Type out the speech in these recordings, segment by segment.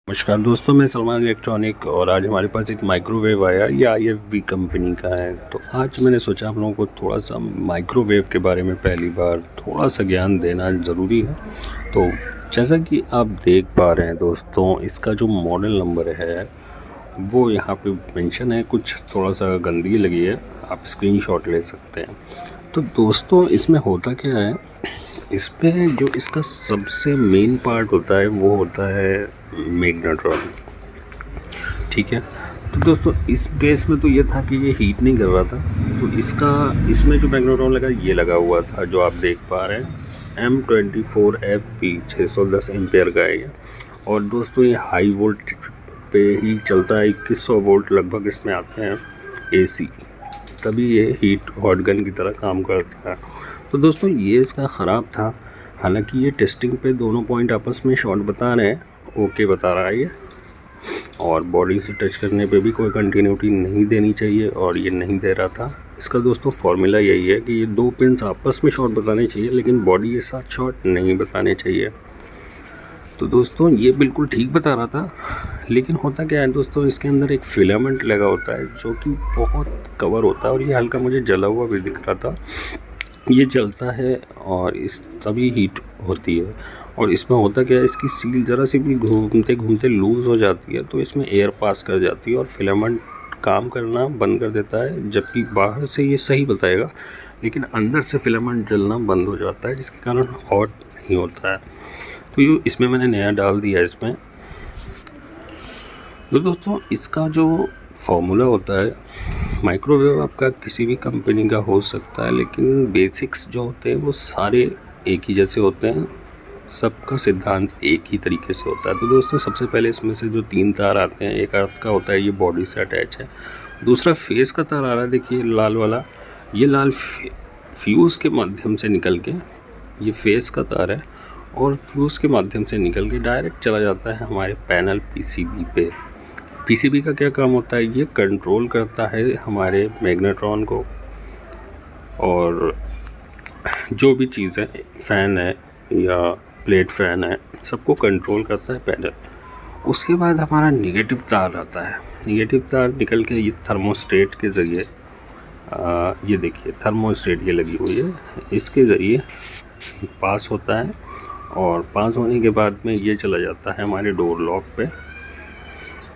नमस्कार दोस्तों, मैं सलमान इलेक्ट्रॉनिक और आज हमारे पास एक माइक्रोवेव आया। ये IFB कंपनी का है। तो आज मैंने सोचा आप लोगों को थोड़ा सा माइक्रोवेव के बारे में पहली बार थोड़ा सा ज्ञान देना ज़रूरी है। तो जैसा कि आप देख पा रहे हैं दोस्तों, इसका जो मॉडल नंबर है वो यहाँ पे मेंशन है। कुछ थोड़ा सा गंदगी लगी है, आप स्क्रीनशॉट ले सकते हैं। तो दोस्तों इसमें होता क्या है, इस पे जो इसका सबसे मेन पार्ट होता है वो होता है मैग्नेट्रॉन। ठीक है, तो दोस्तों इस बेस में तो ये था कि ये हीट नहीं कर रहा था। तो इसमें जो मैग्नेट्रॉन लगा ये लगा हुआ था, जो आप देख पा रहे हैं M24FP 610 एम्पेयर का है ये। और दोस्तों ये हाई वोल्ट पे ही चलता है। 2100 वोल्ट लगभग इसमें आते हैं AC, तभी ये हीट हॉट गन की तरह काम करता है। तो दोस्तों ये इसका ख़राब था। हालांकि ये टेस्टिंग पे दोनों पॉइंट आपस में शॉर्ट बता रहे हैं, ओके बता रहा है ये, और बॉडी से टच करने पे भी कोई कंटिन्यूटी नहीं देनी चाहिए, और ये नहीं दे रहा था। इसका दोस्तों फॉर्मूला यही है कि ये दो पिन्स आपस में शॉर्ट बताने चाहिए, लेकिन बॉडी के साथ शॉर्ट नहीं बताने चाहिए। तो दोस्तों ये बिल्कुल ठीक बता रहा था, लेकिन होता क्या है दोस्तों, इसके अंदर एक फिलामेंट लगा होता है जो कि बहुत कवर होता है, और ये हल्का मुझे जला हुआ भी दिख रहा था। ये जलता है और इस तभी हीट होती है। और इसमें होता क्या है, इसकी सील ज़रा सी भी घूमते घूमते लूज़ हो जाती है, तो इसमें एयर पास कर जाती है और फिलामेंट काम करना बंद कर देता है। जबकि बाहर से ये सही बताएगा, लेकिन अंदर से फिलामेंट जलना बंद हो जाता है, जिसके कारण हॉट नहीं होता है। तो ये इसमें मैंने नया डाल दिया इसमें। तो दोस्तों इसका जो फॉर्मूला होता है, माइक्रोवेव आपका किसी भी कंपनी का हो सकता है, लेकिन बेसिक्स जो होते हैं वो सारे एक ही जैसे होते हैं। सबका सिद्धांत एक ही तरीके से होता है। तो दोस्तों सबसे पहले इसमें से जो 3 तार आते हैं, एक अर्थ का होता है, ये बॉडी से अटैच है। दूसरा फेस का तार आ रहा है, देखिए लाल वाला, ये लाल फ्यूज़ के माध्यम से निकल के, ये फेस का तार है, और फ्यूज़ के माध्यम से निकल के डायरेक्ट चला जाता है हमारे पैनल PCB पे। PCB का क्या काम होता है, ये कंट्रोल करता है हमारे मैग्नेट्रॉन को, और जो भी चीज़ है, फ़ैन है या प्लेट फ़ैन है, सबको कंट्रोल करता है पैनल। उसके बाद हमारा निगेटिव तार आता है। निगेटिव तार निकल के ये थर्मोस्टेट के ज़रिए, ये देखिए थर्मोस्टेट ये लगी हुई है, इसके ज़रिए पास होता है, और पास होने के बाद में ये चला जाता है हमारे डोर लॉक पे,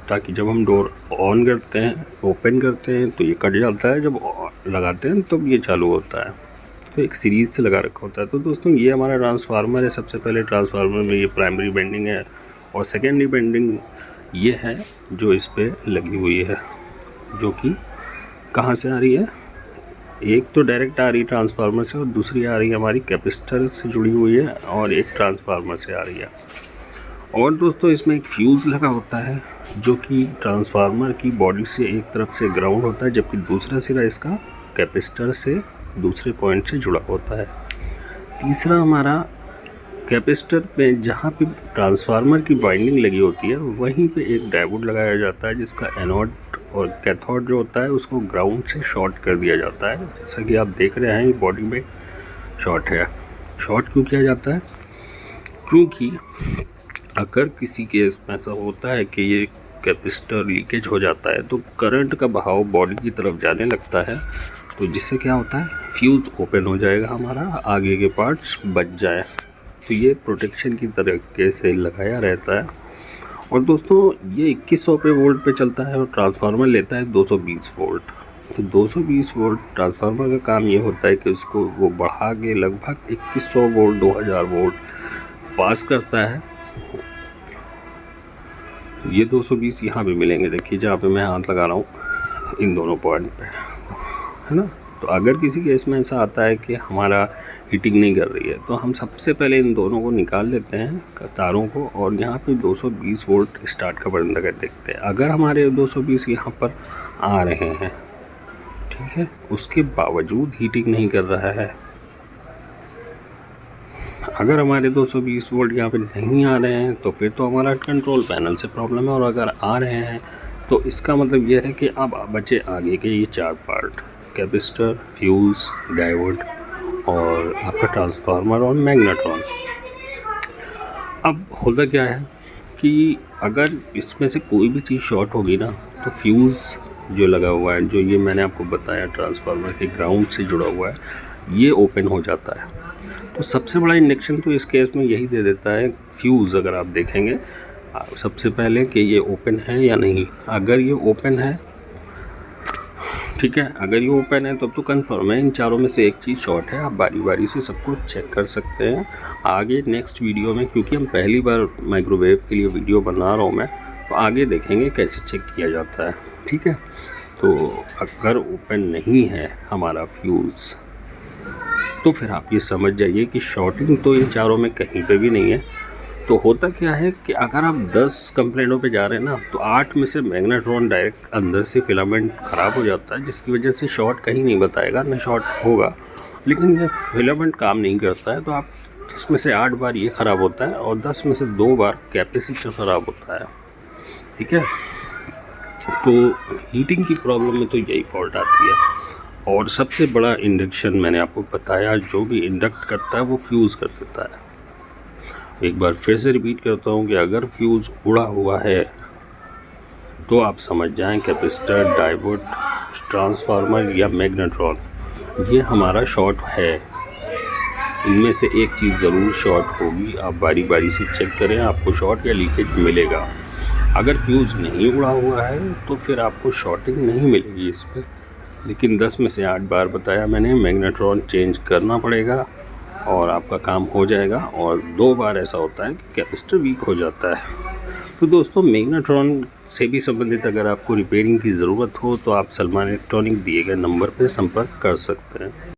ताकि जब हम डोर ऑन करते हैं, ओपन करते हैं, तो ये कट जाता है, जब लगाते हैं तब ये चालू होता है। तो एक सीरीज़ से लगा रखा होता है। तो दोस्तों ये हमारा ट्रांसफार्मर है। सबसे पहले ट्रांसफार्मर में ये प्राइमरी बेंडिंग है, और सेकेंडरी बेंडिंग ये है जो इस पर लगी हुई है, जो कि कहाँ से आ रही है, एक तो डायरेक्ट आ रही है ट्रांसफार्मर से, और दूसरी आ रही है हमारी कैपेसिटर से जुड़ी हुई है, और एक ट्रांसफार्मर से आ रही है। और दोस्तों इसमें एक फ्यूज़ लगा होता है, जो कि ट्रांसफार्मर की बॉडी से एक तरफ से ग्राउंड होता है, जबकि दूसरा सिरा इसका कैपेसिटर से दूसरे पॉइंट से जुड़ा होता है। तीसरा हमारा कैपेसिटर पे जहाँ पे ट्रांसफार्मर की वाइंडिंग लगी होती है, वहीं पे एक डायोड लगाया जाता है, जिसका एनोड और कैथोड जो होता है उसको ग्राउंड से शॉर्ट कर दिया जाता है। जैसा कि आप देख रहे हैं, बॉडी में शॉर्ट है। शॉर्ट क्यों किया जाता है, क्योंकि अगर किसी केस में ऐसा होता है कि ये कैपेसिटर लीकेज हो जाता है, तो करंट का बहाव बॉडी की तरफ जाने लगता है, तो जिससे क्या होता है, फ्यूज़ ओपन हो जाएगा, हमारा आगे के पार्ट्स बच जाए। तो ये प्रोटेक्शन की तरीके से लगाया रहता है। और दोस्तों ये 2100 पे वोल्ट पे चलता है, और ट्रांसफार्मर लेता है 220 वोल्ट। तो 220 वोल्ट ट्रांसफार्मर का काम ये होता है कि उसको वो बढ़ा के लगभग 2100 वोल्ट 2000 वोल्ट पास करता है। ये 220 यहाँ पे मिलेंगे, देखिए जहाँ पे मैं हाथ लगा रहा हूँ, इन दोनों पॉइंट पे, है ना। तो अगर किसी केस में ऐसा आता है कि हमारा हीटिंग नहीं कर रही है, तो हम सबसे पहले इन दोनों को निकाल लेते हैं तारों को, और यहाँ पे 220 वोल्ट स्टार्ट का बटन लगा देखते हैं। अगर हमारे 220 यहाँ पर आ रहे हैं, ठीक है, उसके बावजूद हीटिंग नहीं कर रहा है, अगर हमारे 220 वोल्ट यहाँ पे नहीं आ रहे हैं, तो फिर तो हमारा कंट्रोल पैनल से प्रॉब्लम है। और अगर आ रहे हैं, तो इसका मतलब यह है कि अब बचे आगे के ये 4 पार्ट, कैपेसिटर, फ्यूज़, डायोड और आपका ट्रांसफार्मर और मैग्नेट्रॉन। अब होता क्या है कि अगर इसमें से कोई भी चीज़ शॉर्ट होगी ना तो फ्यूज़ जो लगा हुआ है, जो ये मैंने आपको बताया ट्रांसफार्मर के ग्राउंड से जुड़ा हुआ है, ये ओपन हो जाता है। तो सबसे बड़ा इंडक्शन तो इस केस में यही दे देता है फ्यूज़। अगर आप देखेंगे सबसे पहले कि ये ओपन है या नहीं। अगर ये ओपन है, ठीक है, अगर ये ओपन है तब तो कन्फर्म है इन चारों में से एक चीज़ शॉर्ट है। आप बारी बारी से सबको चेक कर सकते हैं आगे नेक्स्ट वीडियो में, क्योंकि हम पहली बार माइक्रोवेव के लिए वीडियो बना रहा हूँ मैं, तो आगे देखेंगे कैसे चेक किया जाता है। ठीक है, तो अगर ओपन नहीं है हमारा फ्यूज़ तो फिर आप ये समझ जाइए कि शॉर्टिंग तो इन चारों में कहीं पे भी नहीं है। तो होता क्या है कि अगर आप 10 कंप्लेंटों पे जा रहे हैं ना, तो 8 में से मैग्नेट्रॉन डायरेक्ट अंदर से फिलामेंट ख़राब हो जाता है, जिसकी वजह से शॉर्ट कहीं नहीं बताएगा, ना शॉर्ट होगा, लेकिन ये फिलामेंट काम नहीं करता है। तो आप 10 में से 8 बार ये ख़राब होता है और 10 में से 2 बार कैपेसिटर ख़राब होता है। ठीक है, तो हीटिंग की प्रॉब्लम में तो यही फॉल्ट आती है। और सबसे बड़ा इंडक्शन मैंने आपको बताया, जो भी इंडक्ट करता है वो फ्यूज़ कर देता है। एक बार फिर से रिपीट करता हूँ कि अगर फ्यूज़ उड़ा हुआ है तो आप समझ जाएं कैपेसिटर, डायोड, ट्रांसफार्मर या मैग्नेट्रॉन ये हमारा शॉर्ट है। इनमें से एक चीज़ ज़रूर शॉर्ट होगी। आप बारी बारी से चेक करें, आपको शॉर्ट या लीकेज मिलेगा। अगर फ्यूज़ नहीं उड़ा हुआ है तो फिर आपको शॉर्टिंग नहीं मिलेगी इस पर। लेकिन 10 में से 8 बार बताया मैंने, मैग्नेट्रॉन चेंज करना पड़ेगा और आपका काम हो जाएगा। और 2 बार ऐसा होता है कि कैपेसिटर वीक हो जाता है। तो दोस्तों, मैग्नेट्रॉन से भी संबंधित अगर आपको रिपेयरिंग की ज़रूरत हो तो आप सलमान इलेक्ट्रॉनिक दिए गए नंबर पर संपर्क कर सकते हैं।